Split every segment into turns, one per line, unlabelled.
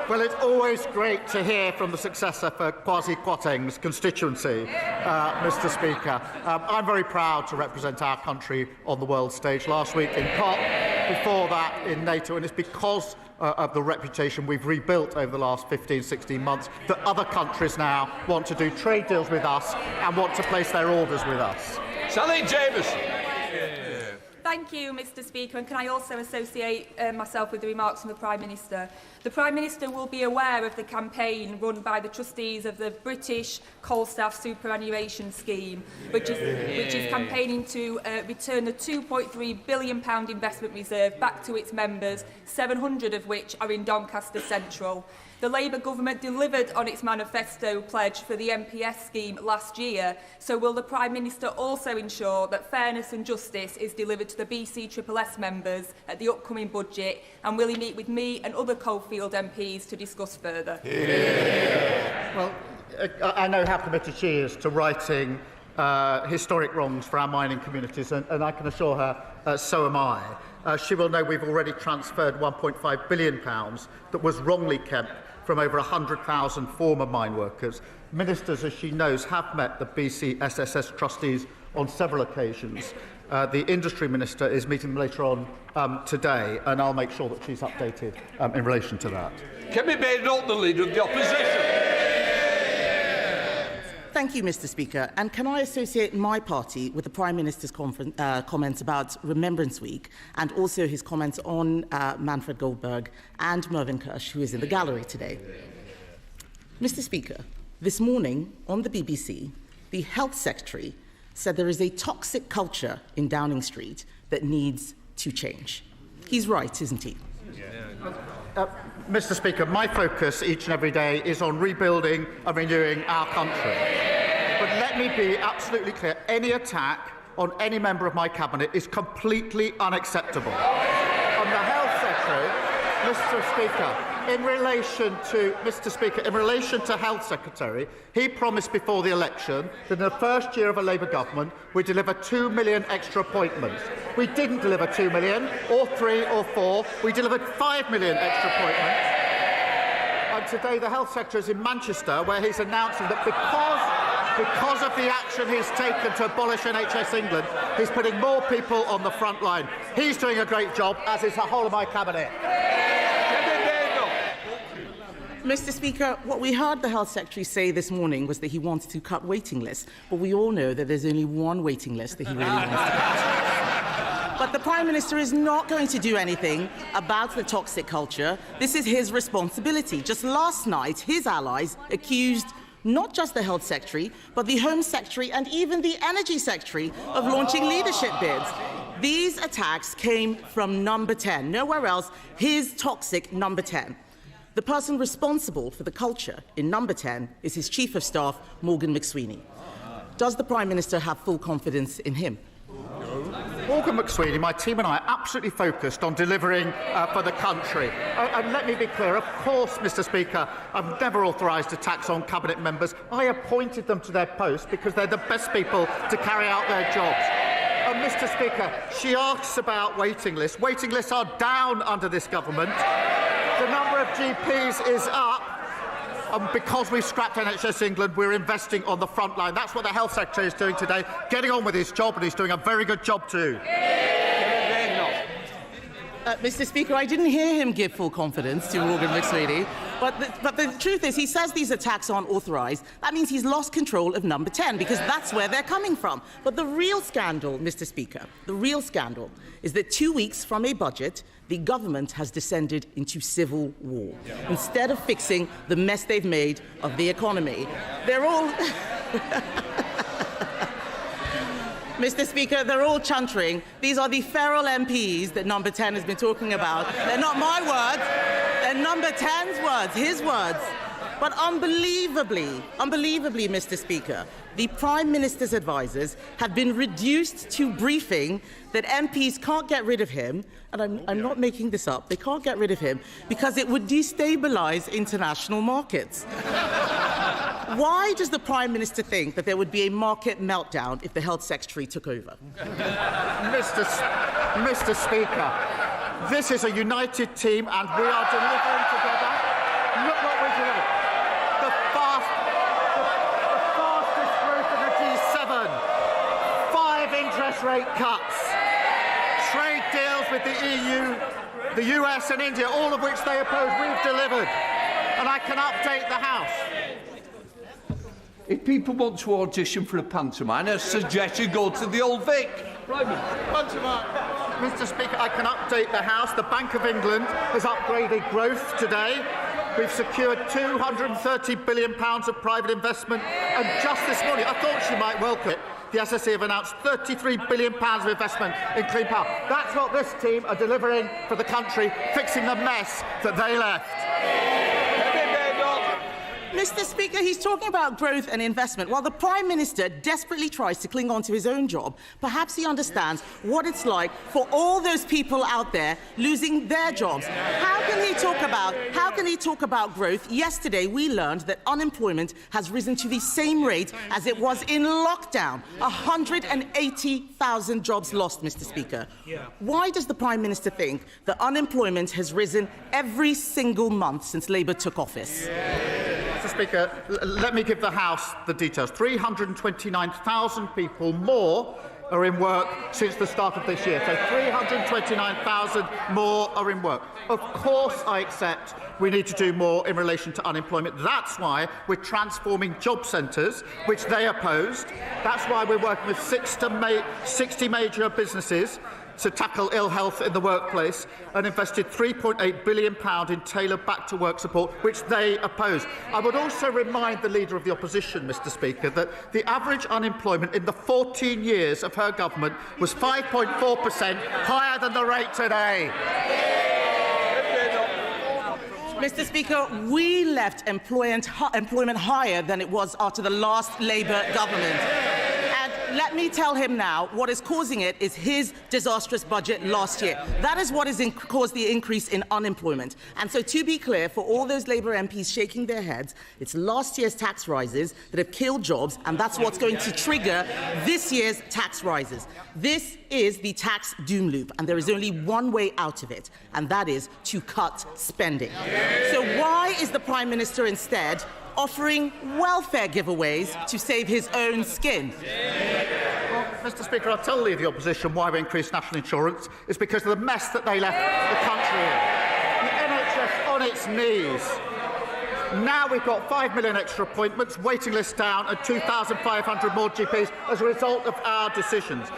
Well, it's always great to hear from the successor for Kwasi Kwarteng's constituency, Mr. Speaker. I'm very proud to represent our country on the world stage last week in COP, before that in NATO, and it's because of the reputation we've rebuilt over the last 15, 16 months that other countries now want to do trade deals with us and want to place their orders with us.
Sally Jamieson.
Thank you, Mr. Speaker, and can I also associate myself with the remarks from the Prime Minister? The Prime Minister will be aware of the campaign run by the trustees of the British Coal Staff Superannuation Scheme, which is campaigning to return the £2.3 billion investment reserve back to its members, 700 of which are in Doncaster Central. The Labour government delivered on its manifesto pledge for the MPS scheme last year, so will the Prime Minister also ensure that fairness and justice is delivered to the BCSS members at the upcoming budget, and will he meet with me and other Coalfield MPs to discuss further?
Well, I know how committed she is to righting historic wrongs for our mining communities, and I can assure her so am I. She will know we've already transferred £1.5 billion that was wrongly kept from over 100,000 former mine workers. Ministers, as she knows, have met the BCSS trustees on several occasions. The Industry Minister is meeting them later on today, and I'll make sure that she's updated in relation to that.
Kemi Badenoch, the Leader of the Opposition.
Thank you, Mr. Speaker. And can I associate my party with the Prime Minister's comments about Remembrance Week, and also his comments on Manfred Goldberg and Mervyn Kirsch, who is in the gallery today? Mr. Speaker, this morning on the BBC, the Health Secretary said there is a toxic culture in Downing Street that needs to change. He's right, isn't he?
Mr. Speaker, my focus each and every day is on rebuilding and renewing our country. But let me be absolutely clear, any attack on any member of my cabinet is completely unacceptable. On the Health Secretary, Mr. Speaker, in relation to Health Secretary, he promised before the election that in the first year of a Labour government we'd deliver 2 million extra appointments. We didn't deliver 2 million, or 3 or 4. We delivered 5 million extra appointments. And today the Health Secretary is in Manchester, where he's announcing that because of the action he's taken to abolish NHS England, he's putting more people on the front line. He's doing a great job, as is the whole of my cabinet.
Mr. Speaker, what we heard the Health Secretary say this morning was that he wants to cut waiting lists, but we all know that there's only one waiting list that he really wants to cut. But the Prime Minister is not going to do anything about the toxic culture. This is his responsibility. Just last night, his allies accused not just the Health Secretary, but the Home Secretary and even the Energy Secretary of launching leadership bids. These attacks came from Number 10, nowhere else, his toxic Number 10. The person responsible for the culture in Number 10 is his Chief of Staff, Morgan McSweeney. Does the Prime Minister have full confidence in him?
Morgan McSweeney, my team and I are absolutely focused on delivering for the country. And let me be clear, of course, Mr. Speaker, I've never authorised attacks on Cabinet members. I appointed them to their posts because they're the best people to carry out their jobs. Mr. Speaker, she asks about waiting lists. Waiting lists are down under this government. The number of GPs is up. Because we've scrapped NHS England, we're investing on the front line. That's what the Health Secretary is doing today, getting on with his job, and he's doing a very good job too.
Mr. Speaker, I didn't hear him give full confidence to Morgan McSweeney, but the truth is he says these attacks aren't authorised. That means he's lost control of Number 10, because that's where they're coming from. But the real scandal, Mr. Speaker, the real scandal is that 2 weeks from a budget, the government has descended into civil war. Instead of fixing the mess they've made of the economy, they're all... Mr. Speaker, they're all chuntering. These are the feral MPs that Number 10 has been talking about. They're not my words. They're Number 10's words, his words. But unbelievably, Mr. Speaker, the Prime Minister's advisers have been reduced to briefing that MPs can't get rid of him, and I'm not making this up, they can't get rid of him because it would destabilise international markets. Why does the Prime Minister think that there would be a market meltdown if the Health Secretary took over?
Mr. Speaker, this is a united team and we are delivering together. Look what we delivered. The fastest growth in the G7. 5 interest rate cuts. Trade deals with the EU, the US and India, all of which they oppose. We've delivered. And I can update the House.
If people want to audition for a pantomime, I suggest you go to the Old Vic.
Pantomime. Mr. Speaker, I can update the House. The Bank of England has upgraded growth today. We've secured £230 billion of private investment. And just this morning, I thought she might welcome it, the SSE have announced £33 billion of investment in clean power. That's what this team are delivering for the country, fixing the mess that they left.
Mr. Speaker, he's talking about growth and investment. While the Prime Minister desperately tries to cling on to his own job, perhaps he understands what it's like for all those people out there losing their jobs. How can he talk about growth? Yesterday, we learned that unemployment has risen to the same rate as it was in lockdown. 180,000 jobs lost, Mr. Speaker. Why does the Prime Minister think that unemployment has risen every single month since Labour took office?
Mr. Speaker, let me give the House the details. 329,000 people more are in work since the start of this year. So 329,000 more are in work. Of course, I accept we need to do more in relation to unemployment. That's why we're transforming job centres, which they opposed. That's why we're working with 60 major businesses to tackle ill health in the workplace and invested £3.8 billion in tailored back-to-work support, which they opposed. I would also remind the Leader of the Opposition, Mr. Speaker, that the average unemployment in the 14 years of her government was 5.4%, higher than the rate today.
Mr. Speaker, we left employment higher than it was after the last Labour government. Let me tell him now, what is causing it is his disastrous budget last year. That is what has caused the increase in unemployment. And so, to be clear, for all those Labour MPs shaking their heads, it's last year's tax rises that have killed jobs, and that's what's going to trigger this year's tax rises. This is the tax doom loop, and there is only one way out of it, and that is to cut spending. So why is the Prime Minister instead offering welfare giveaways to save his own skin?
Well, Mr. Speaker, I'll tell the Leader of the Opposition why we increased national insurance. It's because of the mess that they left the country in. The NHS on its knees. Now we've got 5 million extra appointments, waiting lists down, and 2,500 more GPs as a result of our decisions.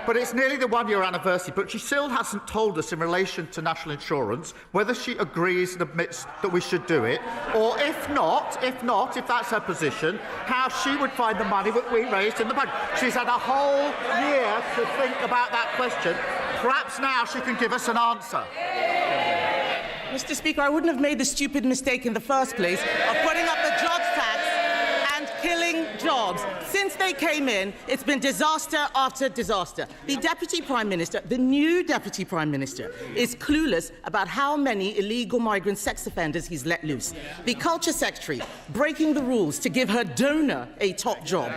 But it's nearly the one-year anniversary, but she still hasn't told us in relation to national insurance whether she agrees and admits that we should do it, or if that's her position, how she would find the money that we raised in the budget. She's had a whole year to think about that question. Perhaps now she can give us an answer.
Mr. Speaker, I wouldn't have made the stupid mistake in the first place of putting up the jobs tax and killing jobs. Since they came in, it's been disaster after disaster. The Deputy Prime Minister, the new Deputy Prime Minister, is clueless about how many illegal migrant sex offenders he's let loose. The Culture Secretary breaking the rules to give her donor a top job.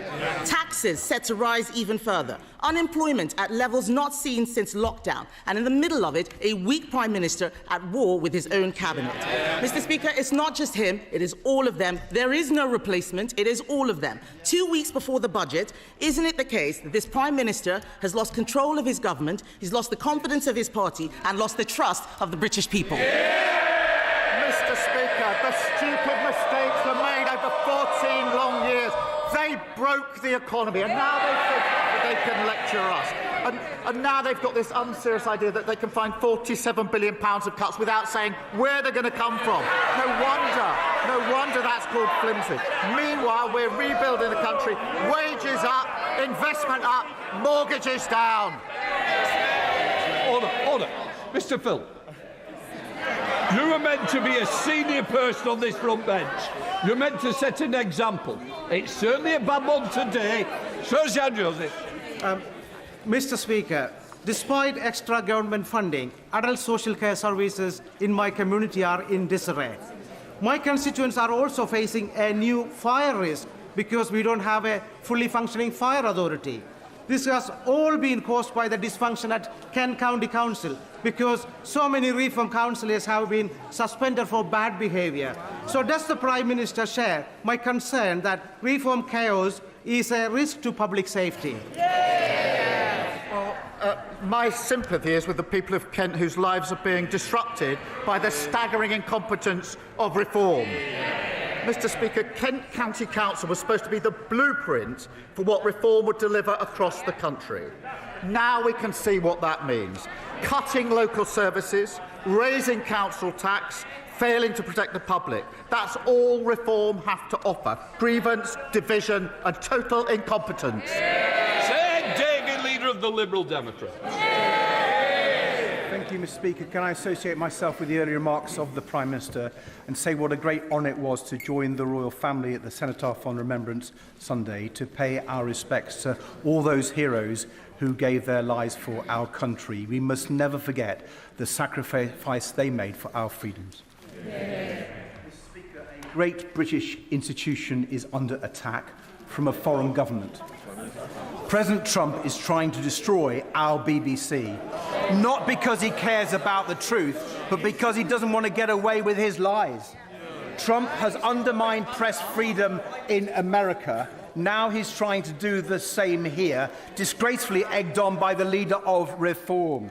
Taxes set to rise even further. Unemployment at levels not seen since lockdown. And in the middle of it, a weak Prime Minister at war with his own cabinet. Mr. Speaker, it's not just him, it is all of them. There is no replacement, it is all of them. 2 weeks before the budget, isn't it the case that this Prime Minister has lost control of his government, he's lost the confidence of his party, and lost the trust of the British people?
Mr. Speaker, the stupid mistakes were made over 14 long years. They broke the economy, and now they think that they can lecture us. And now they've got this unserious idea that they can find £47 billion of cuts without saying where they're going to come from. No wonder that's called flimsy. Meanwhile, we're rebuilding the country. Wages up, investment up, mortgages down.
Order. Mr. Phil. You were meant to be a senior person on this front bench. You're meant to set an example. It's certainly a bad one today. Sir Joseph.
Mr. Speaker, despite extra government funding, adult social care services in my community are in disarray. My constituents are also facing a new fire risk because we don't have a fully functioning fire authority. This has all been caused by the dysfunction at Kent County Council, because so many reform councillors have been suspended for bad behaviour. So does the Prime Minister share my concern that reform chaos is a risk to public safety?
My sympathy is with the people of Kent whose lives are being disrupted by the staggering incompetence of reform. Mr. Speaker, Kent County Council was supposed to be the blueprint for what reform would deliver across the country. Now we can see what that means. Cutting local services, raising council tax, failing to protect the public. That's all reform have to offer. Grievance, division and total incompetence.
Davey, leader of the Liberal Democrats.
Thank you, Mr. Speaker. Can I associate myself with the earlier remarks of the Prime Minister and say what a great honour it was to join the royal family at the Cenotaph on Remembrance Sunday to pay our respects to all those heroes who gave their lives for our country. We must never forget the sacrifice they made for our freedoms. Mr. Speaker, a great British institution is under attack from a foreign government. President Trump is trying to destroy our BBC, not because he cares about the truth, but because he doesn't want to get away with his lies. Trump has undermined press freedom in America. Now he's trying to do the same here, disgracefully egged on by the leader of reform.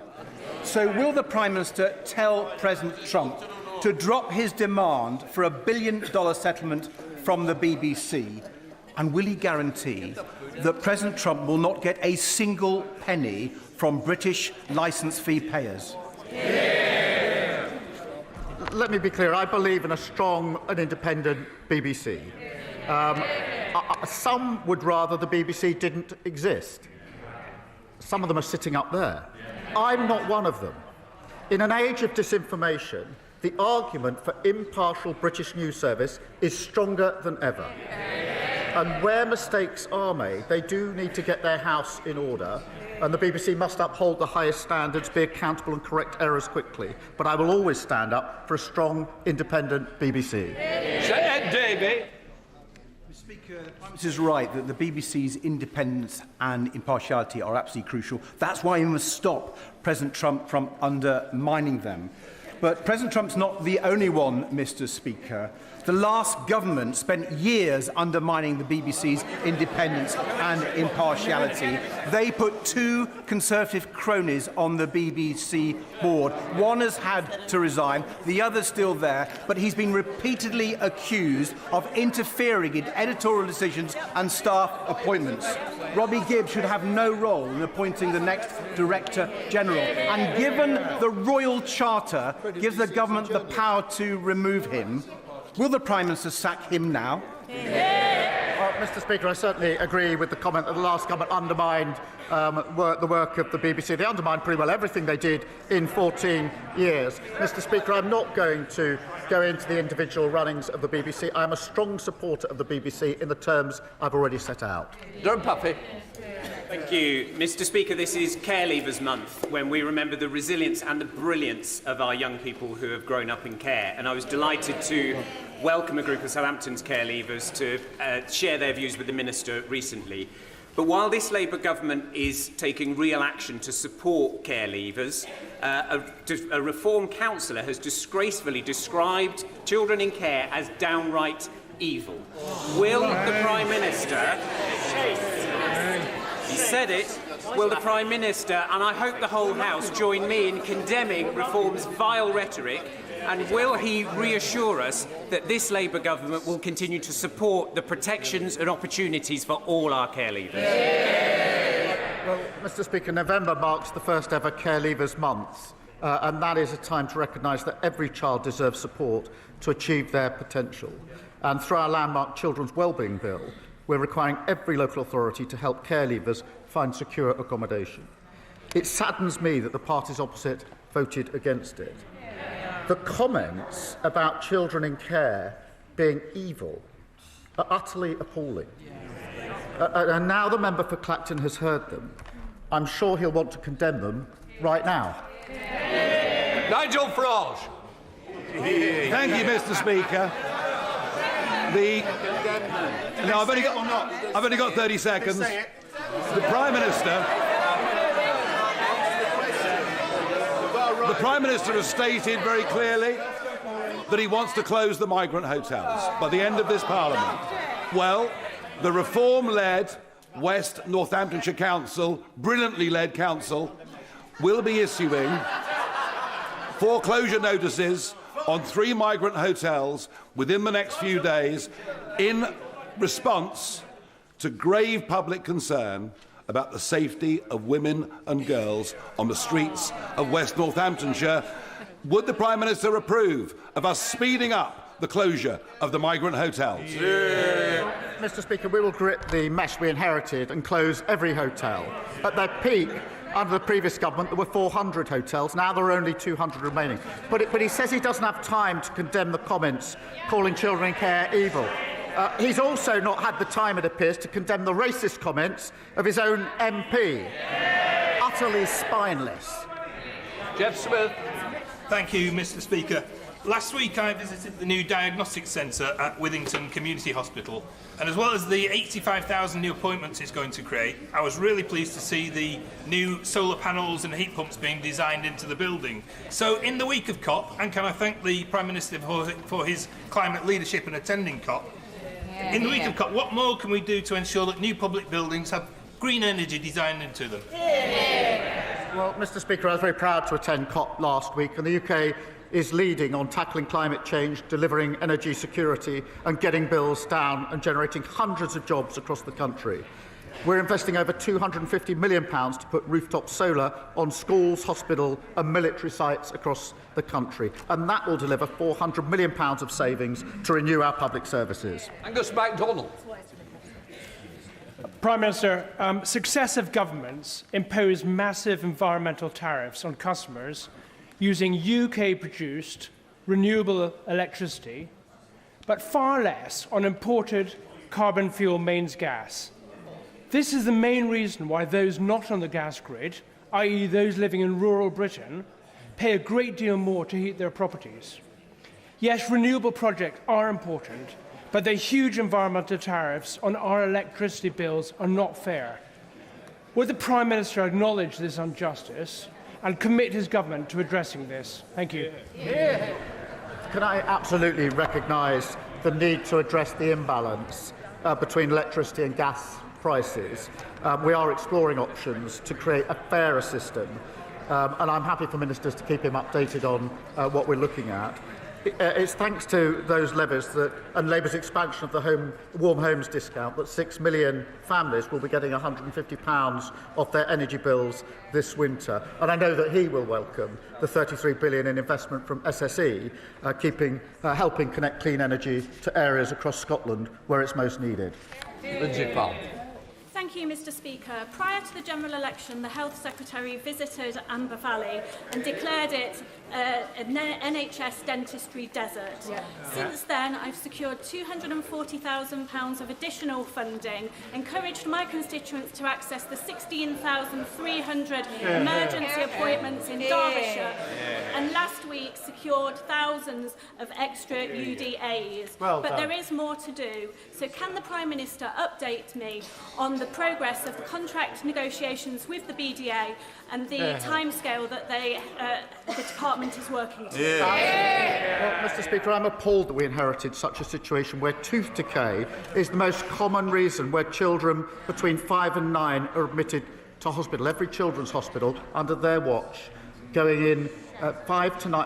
So will the Prime Minister tell President Trump to drop his demand for $1 billion settlement from the BBC? And will he guarantee that President Trump will not get a single penny from British licence fee payers?
Let me be clear, I believe in a strong and independent BBC. Some would rather the BBC didn't exist. Some of them are sitting up there. I'm not one of them. In an age of disinformation, the argument for impartial British news service is stronger than ever. And where mistakes are made, they do need to get their house in order, and the BBC must uphold the highest standards, be accountable and correct errors quickly. But I will always stand up for a strong, independent BBC.
Davey.
Mr. Speaker, the Prime Minister is right that the BBC's independence and impartiality are absolutely crucial. That's why we must stop President Trump from undermining them. But President Trump's not the only one, Mr. Speaker. The last government spent years undermining the BBC's independence and impartiality. They put 2 Conservative cronies on the BBC board. One has had to resign, the other's still there, but he's been repeatedly accused of interfering in editorial decisions and staff appointments. Robbie Gibb should have no role in appointing the next Director General. And given the Royal Charter gives the government the power to remove him, will the Prime Minister sack him now?
Well, Mr. Speaker, I certainly agree with the comment that the last government undermined the work of the BBC. They undermined pretty well everything they did in 14 years. Mr. Speaker, I'm not going to go into the individual runnings of the BBC. I am a strong supporter of the BBC in the terms I've already set out.
Don't puppy.
Thank you. Mr. Speaker, this is Care Leavers Month, when we remember the resilience and the brilliance of our young people who have grown up in care. And I was delighted to welcome a group of Southampton's care leavers to share their views with the Minister recently. But while this Labour government is taking real action to support care leavers, a Reform councillor has disgracefully described children in care as downright evil. Will the Prime Minister... He said it. Will the Prime Minister, and I hope the whole House, join me in condemning Reform's vile rhetoric, and will he reassure us that this Labour government will continue to support the protections and opportunities for all our care leavers?
Well, Mr. Speaker, November marks the first ever Care Leavers Month, and that is a time to recognise that every child deserves support to achieve their potential. And through our landmark Children's Wellbeing Bill, we're requiring every local authority to help care leavers find secure accommodation. It saddens me that the parties opposite voted against it. The comments about children in care being evil are utterly appalling. And now the member for Clacton has heard them. I'm sure he'll want to condemn them right now.
Nigel Farage.
Thank you, Mr. Speaker. No, I've only got 30 seconds. The Prime Minister... The Prime Minister has stated very clearly that he wants to close the migrant hotels by the end of this Parliament. Well, the reform-led West Northamptonshire Council, brilliantly led council, will be issuing foreclosure notices on 3 migrant hotels within the next few days in response to grave public concern about the safety of women and girls on the streets of West Northamptonshire. Would the Prime Minister approve of us speeding up the closure of the migrant hotels?
Yeah. Mr. Speaker, we will grit the mess we inherited and close every hotel. At their peak, under the previous government, there were 400 hotels. Now there are only 200 remaining. But he says he doesn't have time to condemn the comments calling children in care evil. He's also not had the time, it appears, to condemn the racist comments of his own MP. Utterly spineless.
Jeff Smith.
Thank you, Mr. Speaker. Last week I visited the new diagnostic centre at Withington Community Hospital, and as well as the 85,000 new appointments it's going to create, I was really pleased to see the new solar panels and heat pumps being designed into the building. So in the week of COP, and can I thank the Prime Minister for his climate leadership and attending COP, in the week of COP, what more can we do to ensure that new public buildings have green energy designed into them?
Well, Mr. Speaker, I was very proud to attend COP last week, and the UK is leading on tackling climate change, delivering energy security and getting bills down and generating hundreds of jobs across the country. We're investing over £250 million to put rooftop solar on schools, hospital and military sites across the country, and that will deliver £400 million of savings to renew our public services.
Angus MacDonald.
Prime Minister, successive governments imposed massive environmental tariffs on customers using UK-produced renewable electricity, but far less on imported carbon fuel mains gas. This is the main reason why those not on the gas grid, i.e. those living in rural Britain, pay a great deal more to heat their properties. Yes, renewable projects are important, but the huge environmental tariffs on our electricity bills are not fair. Would the Prime Minister acknowledge this injustice and commit his government to addressing this? Thank you.
Can I absolutely recognise the need to address the imbalance between electricity and gas prices? We are exploring options to create a fairer system, and I'm happy for ministers to keep him updated on what we're looking at. It's thanks to those levies and Labour's expansion of the warm homes discount that 6 million families will be getting £150 off their energy bills this winter. And I know that he will welcome the £33 billion in investment from SSE, helping connect clean energy to areas across Scotland where it's most needed.
Lindsay Powell.
Thank you, Mr. Speaker. Prior to the general election, the Health Secretary visited Amber Valley and declared it an NHS dentistry desert. Since then, I've secured £240,000 of additional funding, encouraged my constituents to access the 16,300 emergency appointments in Derbyshire, and last week secured thousands of extra UDAs. But there is more to do. So can the Prime Minister update me on the progress of the contract negotiations with the BDA and the timescale that the department is working to?
Well, Mr. Speaker, I'm appalled that we inherited such a situation where tooth decay is the most common reason where children between 5 and 9 are admitted to hospital. Every children's hospital under their watch going in 5 to 9.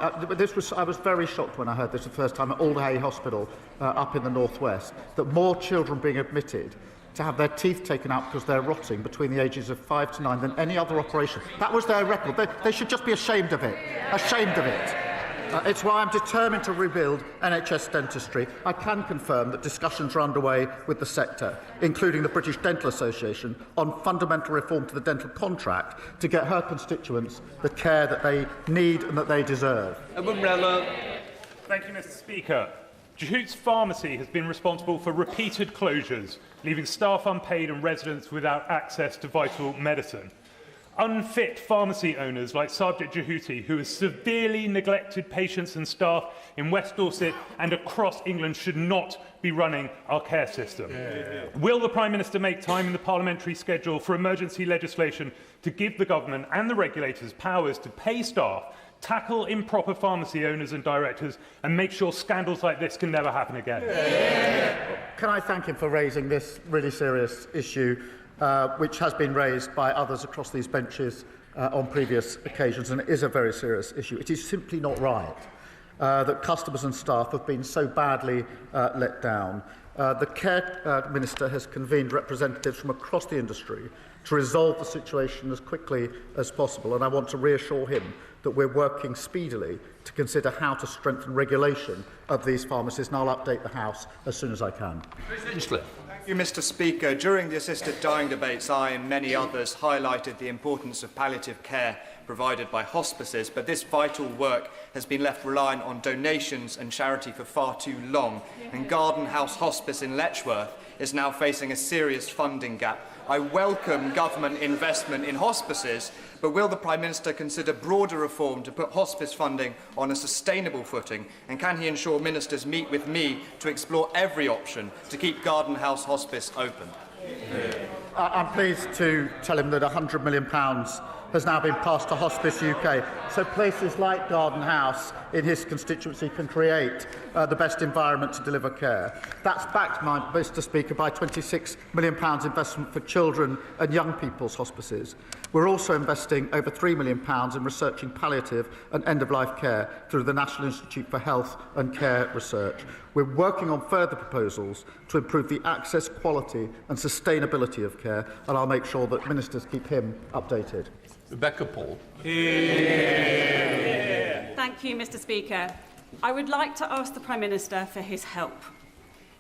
I was very shocked when I heard this the first time at Alderhay Hospital up in the northwest, that more children being admitted to have their teeth taken out because they're rotting between the ages of 5 to 9 than any other operation. That was their record. They should just be ashamed of it. Ashamed of it. It's why I'm determined to rebuild NHS dentistry. I can confirm that discussions are underway with the sector, including the British Dental Association, on fundamental reform to the dental contract to get her constituents the care that they need and that they deserve.
Thank you, Mr. Speaker. Jehoot's Pharmacy has been responsible for repeated closures, leaving staff unpaid and residents without access to vital medicine. Unfit pharmacy owners like Sarabjit Jehouti, who has severely neglected patients and staff in West Dorset and across England, should not be running our care system. Will the Prime Minister make time in the parliamentary schedule for emergency legislation to give the government and the regulators powers to pay staff tackle improper pharmacy owners and directors, and make sure scandals like this can never happen again.
Can I thank him for raising this really serious issue, which has been raised by others across these benches on previous occasions, and it is a very serious issue. It is simply not right that customers and staff have been so badly let down. The Care Minister has convened representatives from across the industry to resolve the situation as quickly as possible, and I want to reassure him that we're working speedily to consider how to strengthen regulation of these pharmacies, and I'll update the House as soon as I can.
Thank you, Mr. Speaker. During the assisted dying debates, I and many others highlighted the importance of palliative care provided by hospices, but this vital work has been left reliant on donations and charity for far too long, and Garden House Hospice in Letchworth is now facing a serious funding gap. I welcome government investment in hospices, but will the Prime Minister consider broader reform to put hospice funding on a sustainable footing, and can he ensure ministers meet with me to explore every option to keep Garden House Hospice open?
I'm pleased to tell him that £100 million has now been passed to Hospice UK, so places like Garden House in his constituency can create the best environment to deliver care. That's backed, Mr. Speaker, by £26 million investment for children and young people's hospices. We're also investing over £3 million in researching palliative and end-of-life care through the National Institute for Health and Care Research. We're working on further proposals to improve the access, quality and sustainability of care, and I'll make sure that ministers keep him updated.
Rebecca Paul.
Thank you, Mr. Speaker. I would like to ask the Prime Minister for his help.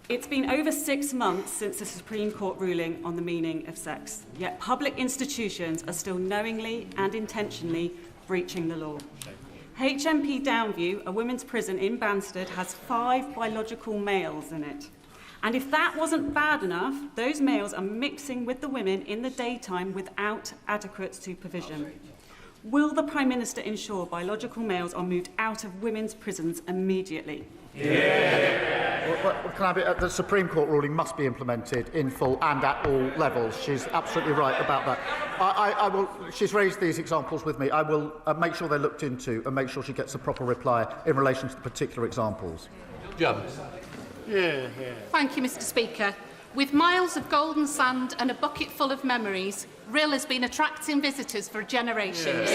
It's been over 6 months since the Supreme Court ruling on the meaning of sex, yet public institutions are still knowingly and intentionally breaching the law. HMP Downview, a women's prison in Banstead, has 5 biological males in it. And if that wasn't bad enough, those males are mixing with the women in the daytime without adequate supervision. Will the Prime Minister ensure biological males are moved out of women's prisons immediately?
The Supreme Court ruling must be implemented in full and at all levels. She's absolutely right about that. She's raised these examples with me. I will make sure they're looked into and make sure she gets a proper reply in relation to the particular examples.
Thank you, Mr. Speaker. With miles of golden sand and a bucket full of memories, Rhyl has been attracting visitors for generations.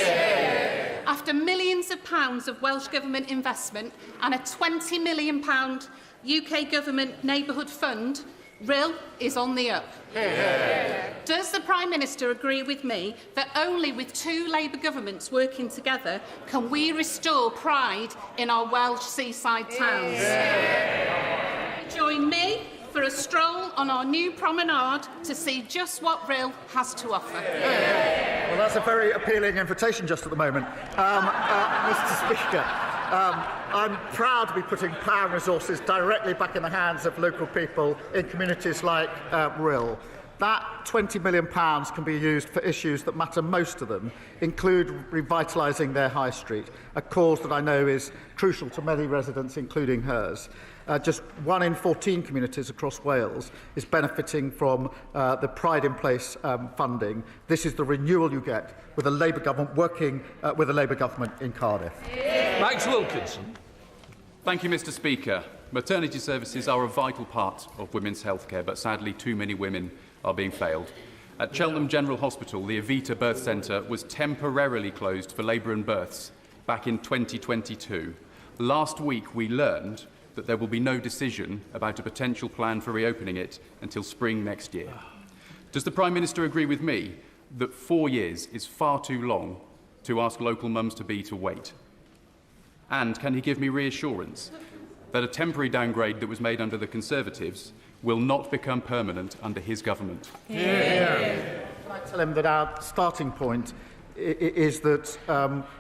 After millions of pounds of Welsh Government investment and a £20 million UK Government Neighbourhood Fund, Rhyl is on the up. Does the Prime Minister agree with me that only with 2 Labour governments working together can we restore pride in our Welsh seaside towns? Join me for a stroll on our new promenade to see just what Rhyl has to offer.
Well, that's a very appealing invitation just at the moment. Mr. Speaker, I'm proud to be putting power and resources directly back in the hands of local people in communities like Rhyl. That £20 million can be used for issues that matter most to them, include revitalising their high street, a cause that I know is crucial to many residents, including hers. Just 1 in 14 communities across Wales is benefiting from the Pride in Place funding. This is the renewal you get with a Labour government working with a Labour government in Cardiff.
Max Wilkinson.
Thank you, Mr. Speaker. Maternity services are a vital part of women's healthcare, but sadly too many women are being failed. At Cheltenham General Hospital, the Evita Birth Centre was temporarily closed for labour and births back in 2022. Last week, we learned that there will be no decision about a potential plan for reopening it until spring next year. Does the Prime Minister agree with me that 4 years is far too long to ask local mums-to-be to wait? And can he give me reassurance that a temporary downgrade that was made under the Conservatives will not become permanent under his government?
Can I tell him that our starting point is that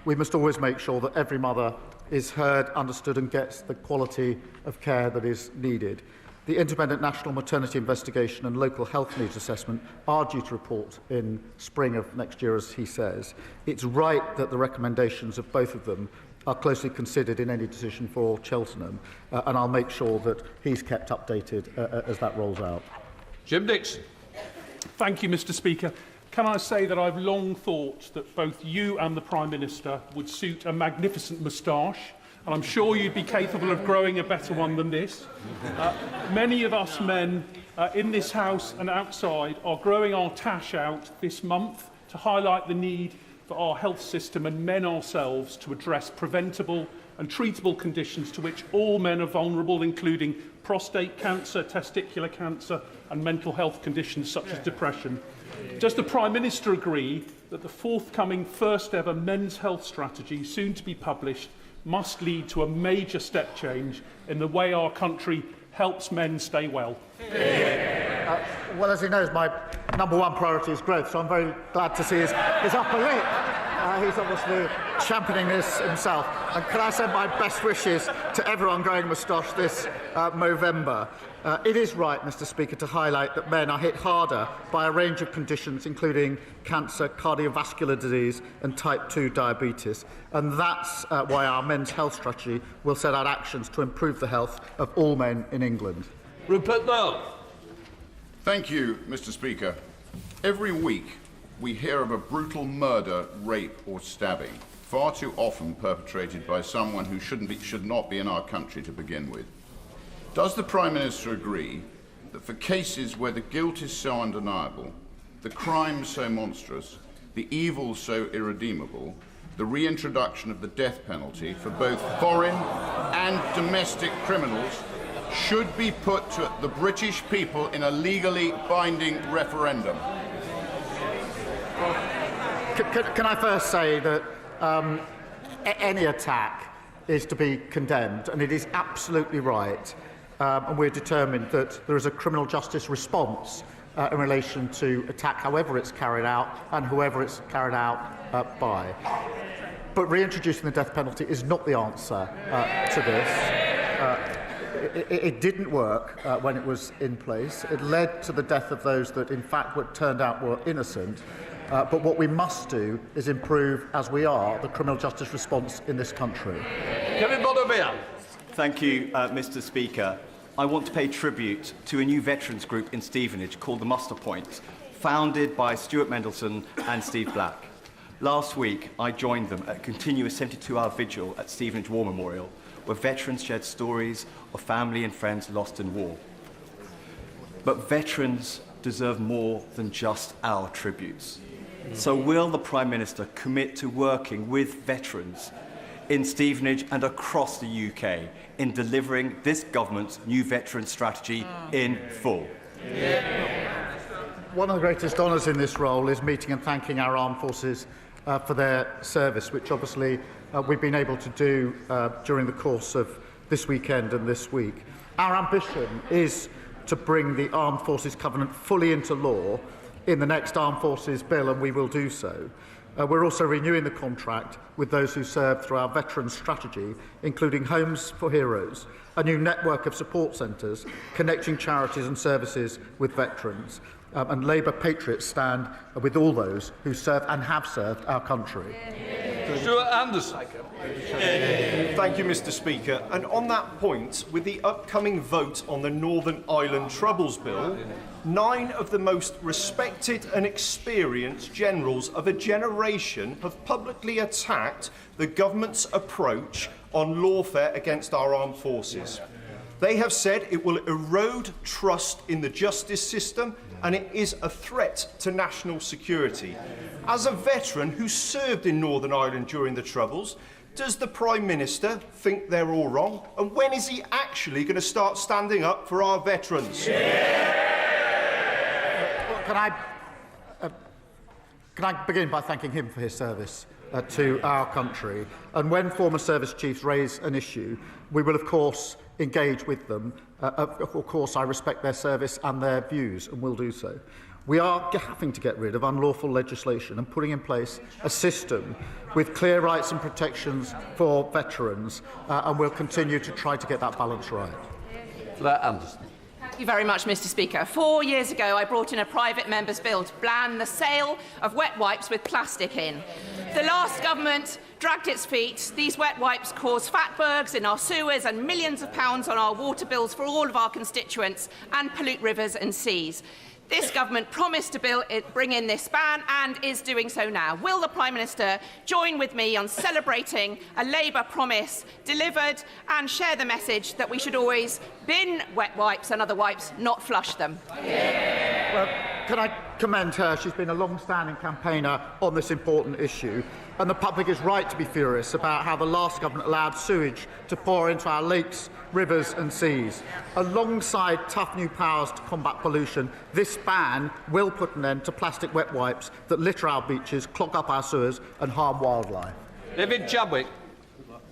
we must always make sure that every mother is heard, understood and gets the quality of care that is needed. The Independent National Maternity Investigation and Local Health Needs Assessment are due to report in spring of next year, as he says. It's right that the recommendations of both of them are closely considered in any decision for Cheltenham, and I'll make sure that he's kept updated as that rolls out.
Jim Dixon.
Thank you, Mr. Speaker. can I say that I've long thought that both you and the Prime Minister would suit a magnificent moustache, and I'm sure you'd be capable of growing a better one than this. Many of us men in this House and outside are growing our tash out this month to highlight the need for our health system and men ourselves to address preventable and treatable conditions to which all men are vulnerable, including prostate cancer, testicular cancer and mental health conditions such as depression. Does the Prime Minister agree that the forthcoming first ever men's health strategy, soon to be published, must lead to a major step change in the way our country helps men stay well?
Well, as he knows, my #1 priority is growth, so I'm very glad to see his upper lip. He's obviously championing this himself. And can I send my best wishes to everyone growing moustache this Movember? It is right, Mr. Speaker, to highlight that men are hit harder by a range of conditions, including cancer, cardiovascular disease and type 2 diabetes. And that's why our men's health strategy will set out actions to improve the health of all men in England.
Rupert Nile.
Thank you, Mr. Speaker. Every week we hear of a brutal murder, rape or stabbing, far too often perpetrated by someone who should not be in our country to begin with. Does the Prime Minister agree that for cases where the guilt is so undeniable, the crime so monstrous, the evil so irredeemable, the reintroduction of the death penalty for both foreign and domestic criminals should be put to the British people in a legally binding referendum?
Can I first say that any attack is to be condemned, and it is absolutely right, and we're determined that there is a criminal justice response in relation to attack, however it's carried out and whoever it's carried out by. But reintroducing the death penalty is not the answer to this. It didn't work when it was in place. It led to the death of those that, in fact, turned out were innocent. But what we must do is improve, as we are, the criminal justice response in this country.
Kemi Badenoch.
Thank you, Mr. Speaker. I want to pay tribute to a new veterans group in Stevenage called the Muster Point, founded by Stuart Mendelsohn and Steve Black. Last week, I joined them at a continuous 72-hour vigil at Stevenage War Memorial, where veterans shared stories of family and friends lost in war. But veterans deserve more than just our tributes. So will the Prime Minister commit to working with veterans in Stevenage and across the UK in delivering this government's new veteran strategy in full?
One of the greatest honours in this role is meeting and thanking our armed forces for their service, which obviously we've been able to do during the course of this weekend and this week. Our ambition is to bring the Armed Forces Covenant fully into law in the next Armed Forces Bill, and we will do so. We're also renewing the contract with those who serve through our veterans strategy, including Homes for Heroes, a new network of support centres connecting charities and services with veterans. And Labour Patriots stand with all those who serve and have served our country.
Stuart Anderson.
Thank you, Mr. Speaker. And on that point, with the upcoming vote on the Northern Ireland Troubles Bill, 9 of the most respected and experienced generals of a generation have publicly attacked the government's approach on lawfare against our armed forces. They have said it will erode trust in the justice system and it is a threat to national security. As a veteran who served in Northern Ireland during the Troubles, does the Prime Minister think they're all wrong? And when is he actually going to start standing up for our veterans?
Can I begin by thanking him for his service to our country? And when former service chiefs raise an issue, we will, of course, engage with them. Of course, I respect their service and their views, and will do so. We are having to get rid of unlawful legislation and putting in place a system with clear rights and protections for veterans, and we'll continue to try to get that balance right.
Anderson.
Thank you very much, Mr. Speaker. 4 years ago, I brought in a private member's bill to ban the sale of wet wipes with plastic in. The last government dragged its feet. These wet wipes cause fatbergs in our sewers and millions of pounds on our water bills for all of our constituents and pollute rivers and seas. This government promised to bring in this ban and is doing so now. Will the Prime Minister join with me on celebrating a Labour promise delivered and share the message that we should always bin wet wipes and other wipes, not flush them?
Well, can I commend her? She's been a long-standing campaigner on this important issue, and the public is right to be furious about how the last government allowed sewage to pour into our lakes, rivers and seas. Alongside tough new powers to combat pollution, this ban will put an end to plastic wet wipes that litter our beaches, clog up our sewers and harm wildlife.
David Chadwick.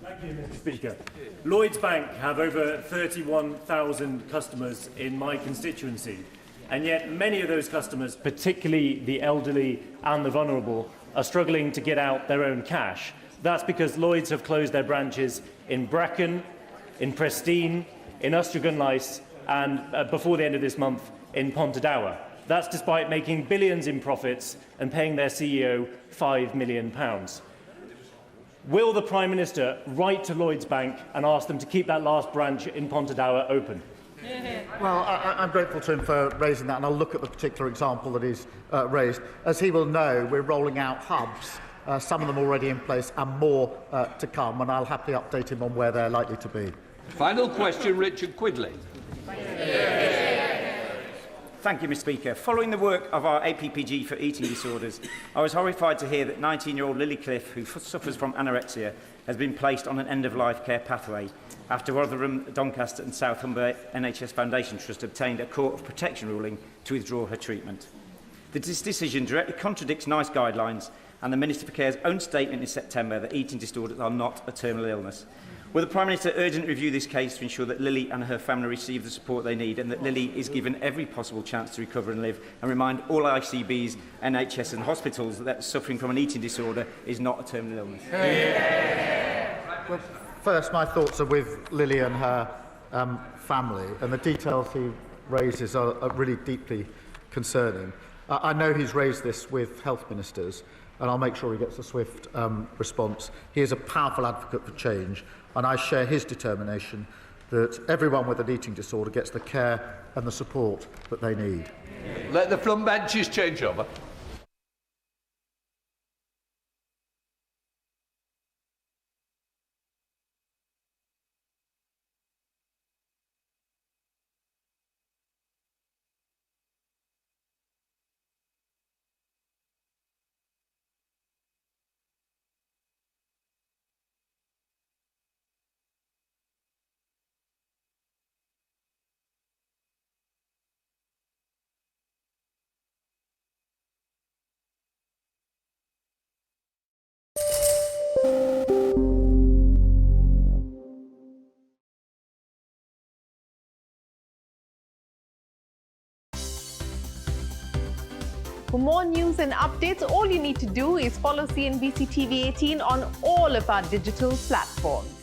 Thank you, Mr. Speaker. Lloyds Bank have over 31,000 customers in my constituency, and yet many of those customers, particularly the elderly and the vulnerable, are struggling to get out their own cash. That's because Lloyds have closed their branches in Brecon, in Prestine, in Ustragan-Lys, and before the end of this month, in Pontedower. That's despite making billions in profits and paying their CEO £5 million. Will the Prime Minister write to Lloyds Bank and ask them to keep that last branch in Pontedower open?
Well, I'm grateful to him for raising that, and I'll look at the particular example that he's raised. As he will know, we're rolling out hubs, some of them already in place and more to come, and I'll happily update him on where they're likely to be.
Final question, Richard Quigley.
Thank you, Mr. Speaker. Following the work of our APPG for eating disorders, I was horrified to hear that 19-year-old Lily Cliff, who suffers from anorexia, has been placed on an end-of-life care pathway after Rotherham, Doncaster and South Humber NHS Foundation Trust obtained a Court of Protection ruling to withdraw her treatment. This decision directly contradicts NICE guidelines and the Minister for Care's own statement in September that eating disorders are not a terminal illness. Will the Prime Minister urgently review this case to ensure that Lily and her family receive the support they need and that Lily is given every possible chance to recover and live, and remind all ICBs, NHS and hospitals that suffering from an eating disorder is not a terminal illness?
Well, first, my thoughts are with Lily and her family, and the details he raises are really deeply concerning. I know he's raised this with health ministers, and I'll make sure he gets a swift response. He is a powerful advocate for change, and I share his determination that everyone with an eating disorder gets the care and the support that they need.
Let the front benches change over.
For more news and updates, all you need to do is follow CNBC TV 18 on all of our digital platforms.